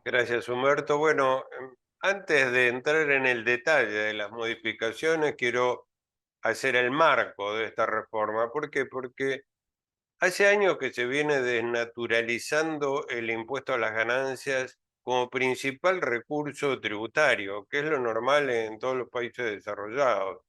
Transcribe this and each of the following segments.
Gracias, Humberto. Bueno, antes de entrar en el detalle de las modificaciones, quiero hacer el marco de esta reforma. ¿Por qué? Porque hace años que se viene desnaturalizando el impuesto a las ganancias como principal recurso tributario, que es lo normal en todos los países desarrollados.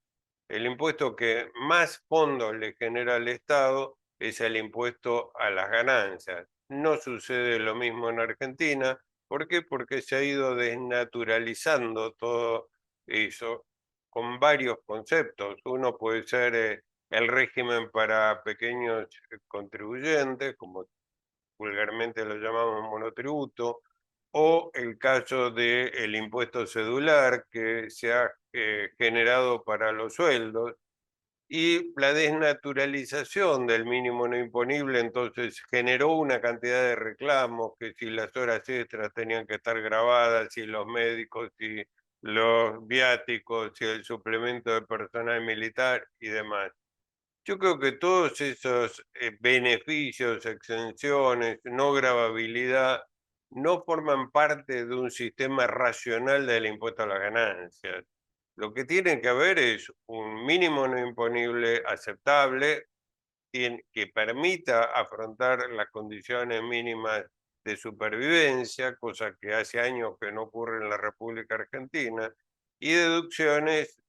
El impuesto que más fondos le genera al Estado es el impuesto a las ganancias. No sucede lo mismo en Argentina. ¿Por qué? Porque se ha ido desnaturalizando todo eso con varios conceptos. Uno puede ser el régimen para pequeños contribuyentes, como vulgarmente lo llamamos monotributo, o el caso del impuesto cedular que se ha generado para los sueldos y la desnaturalización del mínimo no imponible entonces generó una cantidad de reclamos, que si las horas extras tenían que estar grabadas, si los médicos, si los viáticos, si el suplemento de personal militar y demás. Yo creo que todos esos beneficios, exenciones, no gravabilidad, no forman parte de un sistema racional del impuesto a las ganancias. Lo que tiene que haber es un mínimo no imponible aceptable que permita afrontar las condiciones mínimas de supervivencia, cosa que hace años que no ocurre en la República Argentina, y deducciones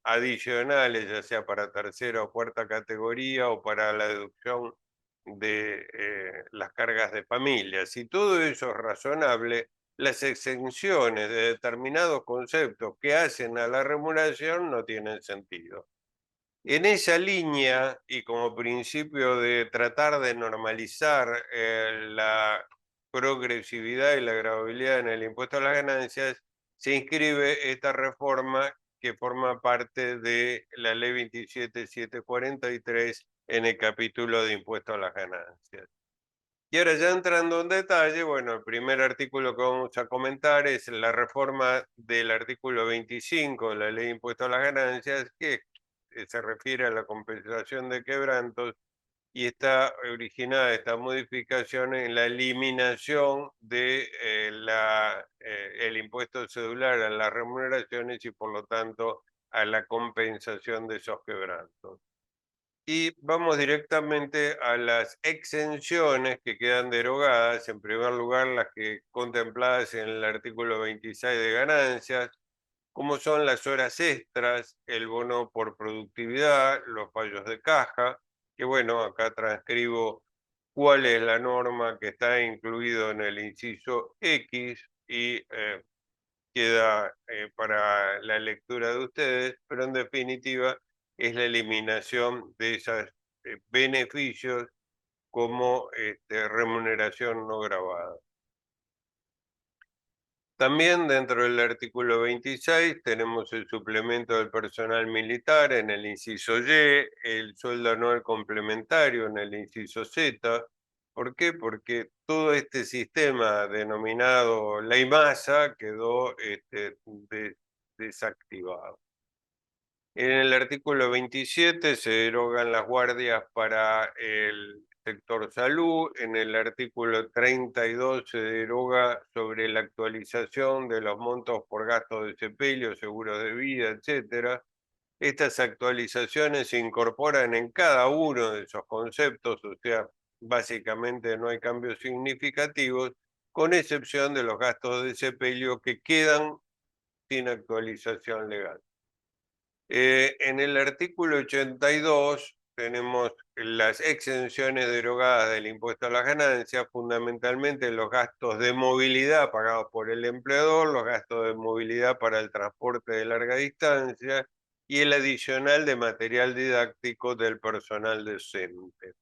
adicionales, ya sea para tercera o cuarta categoría o para la deducción de las cargas de familia. Si todo eso es razonable, las exenciones de determinados conceptos que hacen a la remuneración no tienen sentido. En esa línea, y como principio de tratar de normalizar la progresividad y la gravabilidad en el impuesto a las ganancias, se inscribe esta reforma que forma parte de la ley 27743 en el capítulo de impuesto a las ganancias. Y ahora ya entrando en detalle, bueno, el primer artículo que vamos a comentar es la reforma del artículo 25 de la ley de impuesto a las ganancias, que se refiere a la compensación de quebrantos y está originada esta modificación en la eliminación de el impuesto cedular a las remuneraciones y por lo tanto a la compensación de esos quebrantos. Y vamos directamente a las exenciones que quedan derogadas. En primer lugar, las que contempladas en el artículo 26 de ganancias, como son las horas extras, el bono por productividad, los fallos de caja, que bueno, acá transcribo cuál es la norma que está incluido en el inciso X y queda para la lectura de ustedes, pero en definitiva es la eliminación de esos beneficios como remuneración no grabada. También dentro del artículo 26 tenemos el suplemento del personal militar en el inciso Y, el sueldo anual complementario en el inciso Z. ¿Por qué? Porque todo este sistema denominado ley masa quedó desactivado. En el artículo 27 se derogan las guardias para el sector salud. En el artículo 32 se deroga sobre la actualización de los montos por gastos de sepelio, seguros de vida, etcétera. Estas actualizaciones se incorporan en cada uno de esos conceptos, o sea, básicamente no hay cambios significativos, con excepción de los gastos de sepelio que quedan sin actualización legal. En el artículo 82 tenemos las exenciones derogadas del impuesto a las ganancias, fundamentalmente los gastos de movilidad pagados por el empleador, los gastos de movilidad para el transporte de larga distancia y el adicional de material didáctico del personal docente.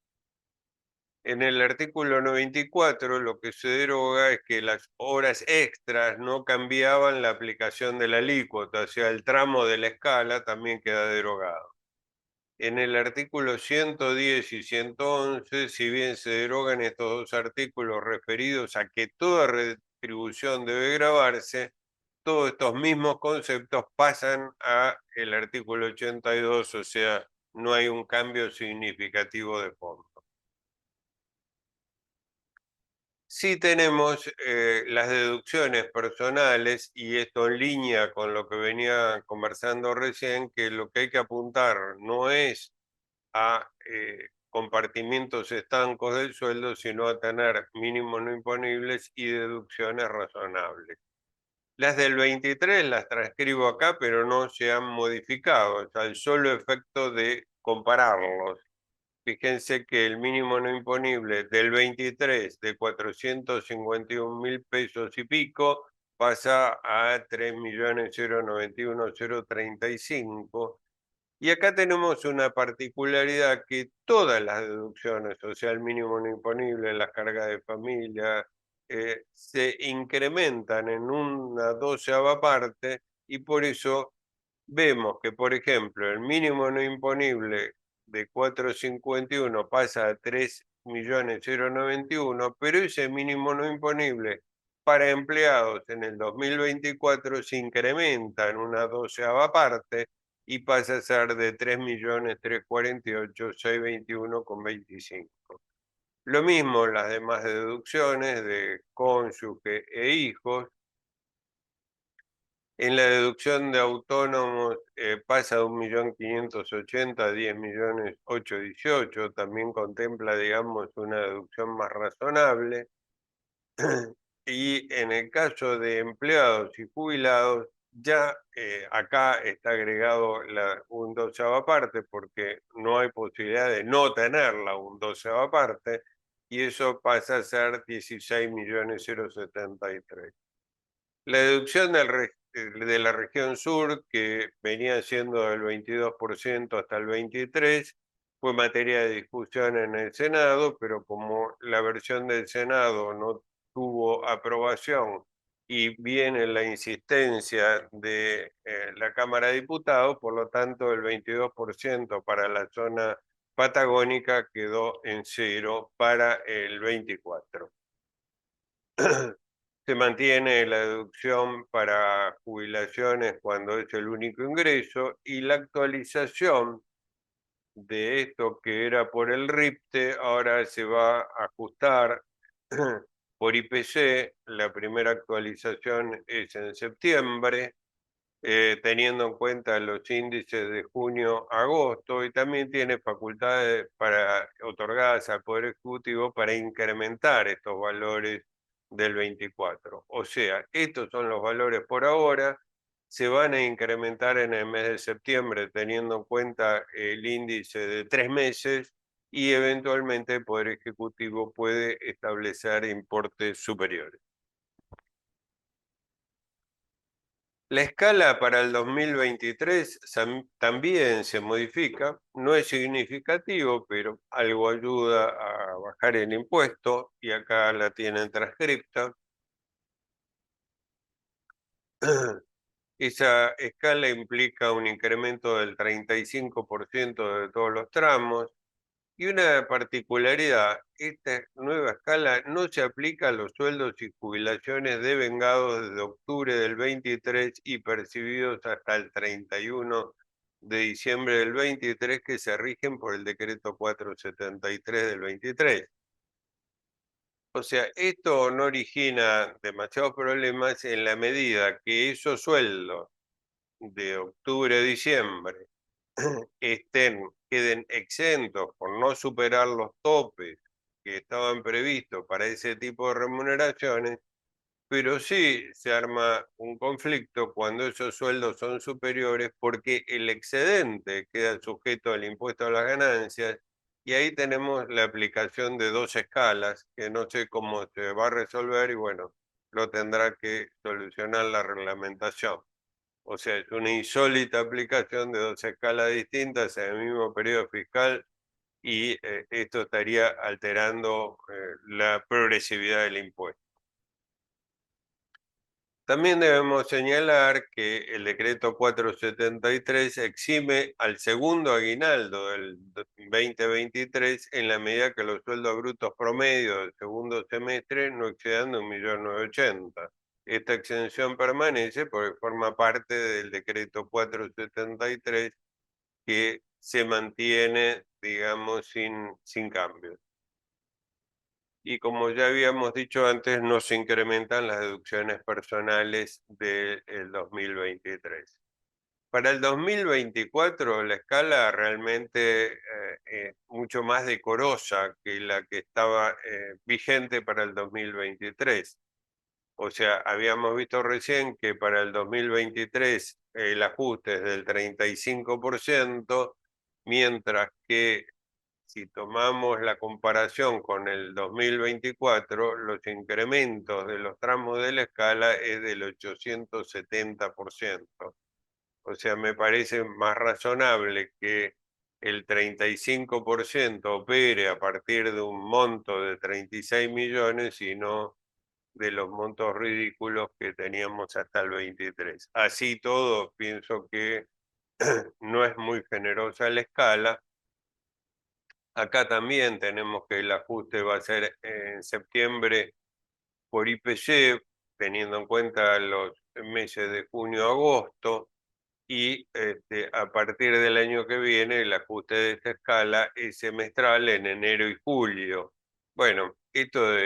En el artículo 94 lo que se deroga es que las horas extras no cambiaban la aplicación de la alícuota, o sea, el tramo de la escala también queda derogado. En el artículo 110 y 111, si bien se derogan estos dos artículos referidos a que toda retribución debe grabarse, todos estos mismos conceptos pasan a el artículo 82, o sea, no hay un cambio significativo de fondo. Sí tenemos las deducciones personales y esto en línea con lo que venía conversando recién, que lo que hay que apuntar no es a compartimientos estancos del sueldo, sino a tener mínimos no imponibles y deducciones razonables. Las del 23 las transcribo acá, pero no se han modificado, o sea, el solo efecto de compararlos. Fíjense que el mínimo no imponible del 23 de 451.000 pesos y pico pasa a 3.091.035. Y acá tenemos una particularidad que todas las deducciones, o sea, el mínimo no imponible, las cargas de familia, se incrementan en una doceava parte y por eso vemos que, por ejemplo, el mínimo no imponible de 451 pasa a 3.091.091, pero ese mínimo no imponible para empleados en el 2024 se incrementa en una doceava parte y pasa a ser de 3.348.621,25. Lo mismo las demás deducciones de cónyuge e hijos. En la deducción de autónomos pasa de 1.580.000 a 10.818.000, también contempla, digamos, una deducción más razonable. Y en el caso de empleados y jubilados, ya acá está agregado un doceava parte porque no hay posibilidad de no tenerla un doceava parte y eso pasa a ser 16.073.000. La deducción de la región sur, que venía siendo del 22% hasta el 23%, fue materia de discusión en el Senado, pero como la versión del Senado no tuvo aprobación y viene la insistencia de la Cámara de Diputados, por lo tanto el 22% para la zona patagónica quedó en cero para el 24. Se mantiene la deducción para jubilaciones cuando es el único ingreso y la actualización de esto que era por el RIPTE ahora se va a ajustar por IPC. La primera actualización es en septiembre, teniendo en cuenta los índices de junio-agosto y también tiene facultades otorgadas al Poder Ejecutivo para incrementar estos valores del 24. O sea, estos son los valores por ahora, se van a incrementar en el mes de septiembre teniendo en cuenta el índice de 3 meses y eventualmente el Poder Ejecutivo puede establecer importes superiores. La escala para el 2023 también se modifica, no es significativo, pero algo ayuda a bajar el impuesto y acá la tienen transcripta. Esa escala implica un incremento del 35% de todos los tramos. Y una particularidad, esta nueva escala no se aplica a los sueldos y jubilaciones devengados desde octubre del 23 y percibidos hasta el 31 de diciembre del 23 que se rigen por el decreto 473 del 23. O sea, esto no origina demasiados problemas en la medida que esos sueldos de octubre a diciembre queden exentos por no superar los topes que estaban previstos para ese tipo de remuneraciones, pero sí se arma un conflicto cuando esos sueldos son superiores porque el excedente queda sujeto al impuesto a las ganancias y ahí tenemos la aplicación de dos escalas que no sé cómo se va a resolver y bueno, lo tendrá que solucionar la reglamentación. O sea, es una insólita aplicación de dos escalas distintas en el mismo periodo fiscal y esto estaría alterando la progresividad del impuesto. También debemos señalar que el decreto 473 exime al segundo aguinaldo del 2023 en la medida que los sueldos brutos promedio del segundo semestre no excedan de 1.980.000. Esta exención permanece porque forma parte del decreto 473 que se mantiene, digamos, sin cambios. y como ya habíamos dicho antes, no se incrementan las deducciones personales del 2023. Para el 2024 la escala realmente es mucho más decorosa que la que estaba vigente para el 2023. O sea, habíamos visto recién que para el 2023 el ajuste es del 35%, mientras que si tomamos la comparación con el 2024, los incrementos de los tramos de la escala es del 870%. O sea, me parece más razonable que el 35% opere a partir de un monto de 36 millones y no de los montos ridículos que teníamos hasta el 23. Así todo, pienso que no es muy generosa la escala. Acá también tenemos que el ajuste va a ser en septiembre por IPC, teniendo en cuenta los meses de junio-agosto, y a partir del año que viene el ajuste de esta escala es semestral en enero y julio. Bueno, esto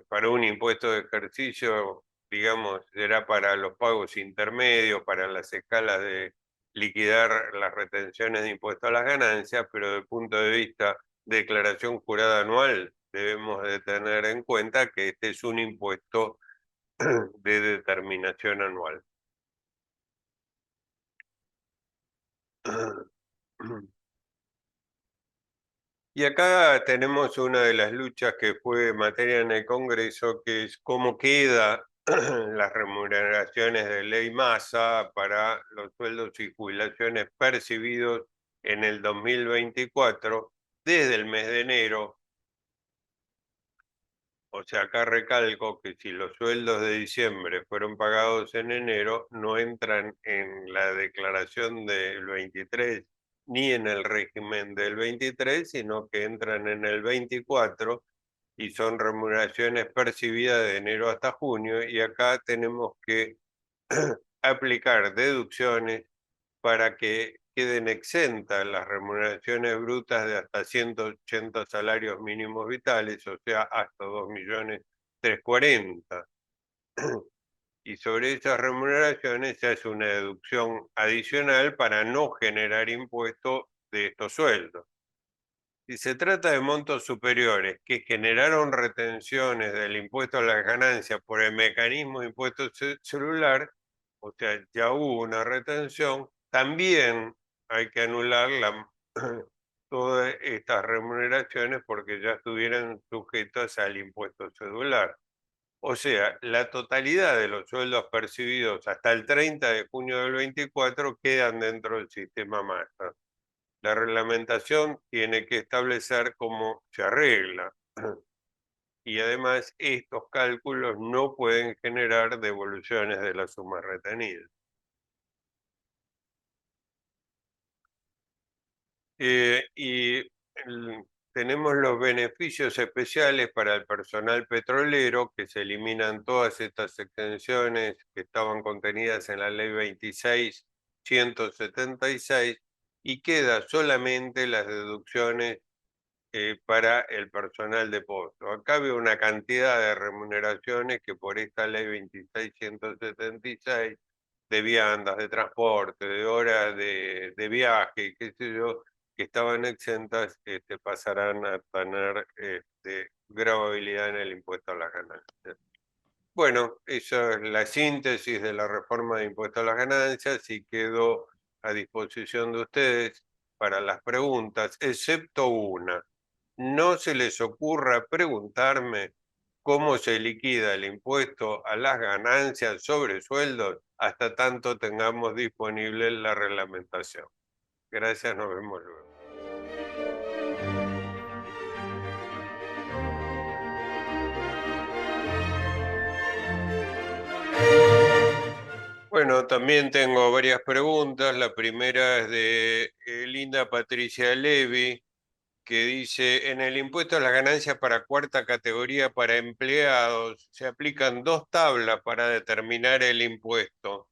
para un impuesto de ejercicio, digamos, será para los pagos intermedios, para las escalas de liquidar las retenciones de impuesto a las ganancias, pero desde el punto de vista de declaración jurada anual, debemos de tener en cuenta que este es un impuesto de determinación anual. Y acá tenemos una de las luchas que fue materia en el Congreso, que es cómo queda las remuneraciones de ley Massa para los sueldos y jubilaciones percibidos en el 2024 desde el mes de enero. O sea, acá recalco que si los sueldos de diciembre fueron pagados en enero, no entran en la declaración del 23 ni en el régimen del 23, sino que entran en el 24 y son remuneraciones percibidas de enero hasta junio. Y acá tenemos que aplicar deducciones para que queden exentas las remuneraciones brutas de hasta 180 salarios mínimos vitales, o sea, hasta 2.340.000. Y sobre esas remuneraciones se hace una deducción adicional para no generar impuesto de estos sueldos. Si se trata de montos superiores que generaron retenciones del impuesto a las ganancias por el mecanismo de impuesto celular, o sea, ya hubo una retención, también hay que anular todas estas remuneraciones porque ya estuvieran sujetas al impuesto celular. O sea, la totalidad de los sueldos percibidos hasta el 30 de junio del 24 quedan dentro del sistema MASA. La reglamentación tiene que establecer cómo se arregla. Y además estos cálculos no pueden generar devoluciones de la suma retenida. Y tenemos los beneficios especiales para el personal petrolero, que se eliminan todas estas exenciones que estaban contenidas en la ley 26.176 y queda solamente las deducciones para el personal de pozo. Acá veo una cantidad de remuneraciones que por esta ley 26.176, de viandas, de transporte, de horas de viaje, qué sé yo, que estaban exentas, pasarán a tener gravabilidad en el impuesto a las ganancias. Bueno, esa es la síntesis de la reforma de impuesto a las ganancias y quedo a disposición de ustedes para las preguntas, excepto una. No se les ocurra preguntarme cómo se liquida el impuesto a las ganancias sobre sueldos hasta tanto tengamos disponible la reglamentación. Gracias, nos vemos luego. Bueno, también tengo varias preguntas. La primera es de Linda Patricia Levi, que dice, en el impuesto a las ganancias para cuarta categoría para empleados se aplican dos tablas para determinar el impuesto.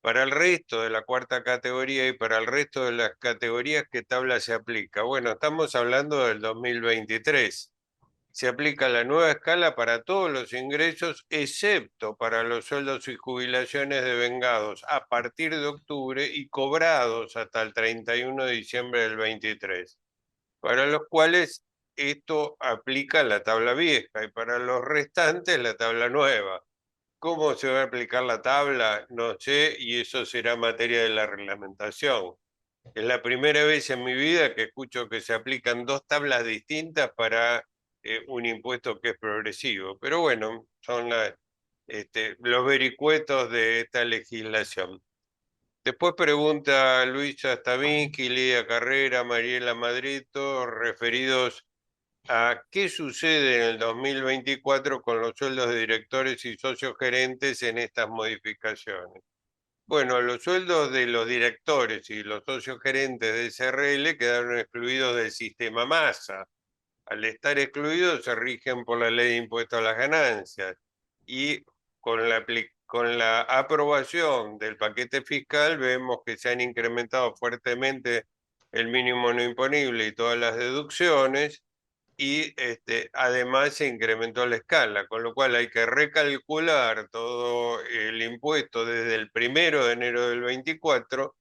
Para el resto de la cuarta categoría y para el resto de las categorías, ¿qué tabla se aplica? Bueno, estamos hablando del 2023. Se aplica la nueva escala para todos los ingresos, excepto para los sueldos y jubilaciones devengados a partir de octubre y cobrados hasta el 31 de diciembre del 23, para los cuales esto aplica la tabla vieja y para los restantes la tabla nueva. ¿Cómo se va a aplicar la tabla? No sé, y eso será materia de la reglamentación. Es la primera vez en mi vida que escucho que se aplican dos tablas distintas para un impuesto que es progresivo. Pero bueno, son los vericuetos de esta legislación. Después pregunta Luisa Stavinsky, Lidia Carrera, Mariela Madrito, referidos a qué sucede en el 2024 con los sueldos de directores y socios gerentes en estas modificaciones. Bueno, los sueldos de los directores y los socios gerentes de SRL quedaron excluidos del sistema masa. Al estar excluidos se rigen por la ley de impuesto a las ganancias y con la aprobación del paquete fiscal vemos que se han incrementado fuertemente el mínimo no imponible y todas las deducciones y además se incrementó la escala, con lo cual hay que recalcular todo el impuesto desde el 1 de enero del 24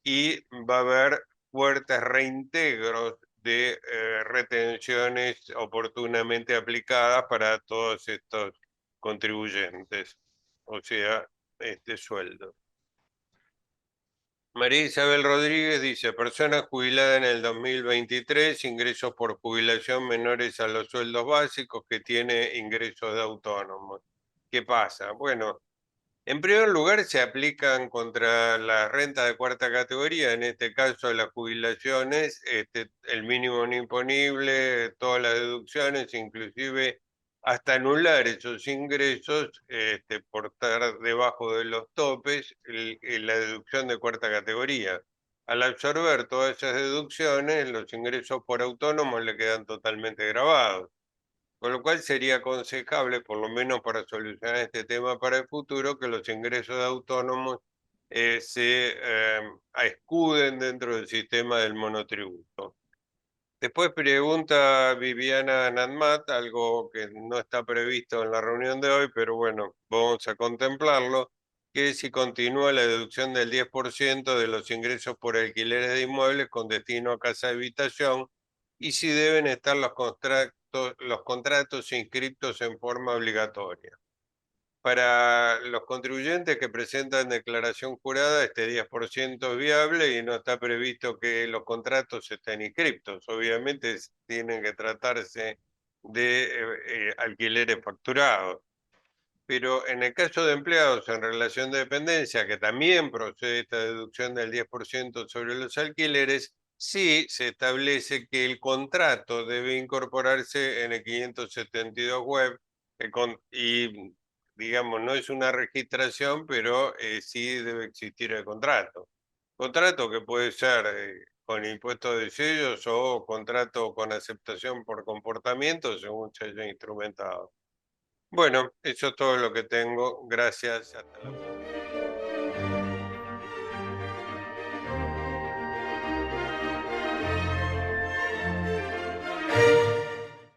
y va a haber fuertes reintegros de retenciones oportunamente aplicadas para todos estos contribuyentes, o sea, este sueldo. María Isabel Rodríguez dice, persona jubilada en el 2023, ingresos por jubilación menores a los sueldos básicos que tiene ingresos de autónomos. ¿Qué pasa? Bueno, en primer lugar se aplican contra la renta de cuarta categoría, en este caso las jubilaciones, el mínimo no imponible, todas las deducciones, inclusive hasta anular esos ingresos por estar debajo de los topes, la deducción de cuarta categoría. Al absorber todas esas deducciones, los ingresos por autónomos le quedan totalmente grabados. Con lo cual sería aconsejable, por lo menos para solucionar este tema para el futuro, que los ingresos de autónomos se escuden dentro del sistema del monotributo. Después pregunta Viviana Nanmat, algo que no está previsto en la reunión de hoy, pero bueno, vamos a contemplarlo, que si continúa la deducción del 10% de los ingresos por alquileres de inmuebles con destino a casa de habitación y si deben estar los contratos inscritos en forma obligatoria. Para los contribuyentes que presentan declaración jurada, este 10% es viable y no está previsto que los contratos estén inscriptos. Obviamente tienen que tratarse de alquileres facturados. Pero en el caso de empleados en relación de dependencia, que también procede esta deducción del 10% sobre los alquileres, sí se establece que el contrato debe incorporarse en el 572 web y, digamos, no es una registración, pero sí debe existir el contrato. Contrato que puede ser con impuestos de sellos o contrato con aceptación por comportamiento, según se haya instrumentado. Bueno, eso es todo lo que tengo. Gracias. Hasta la próxima.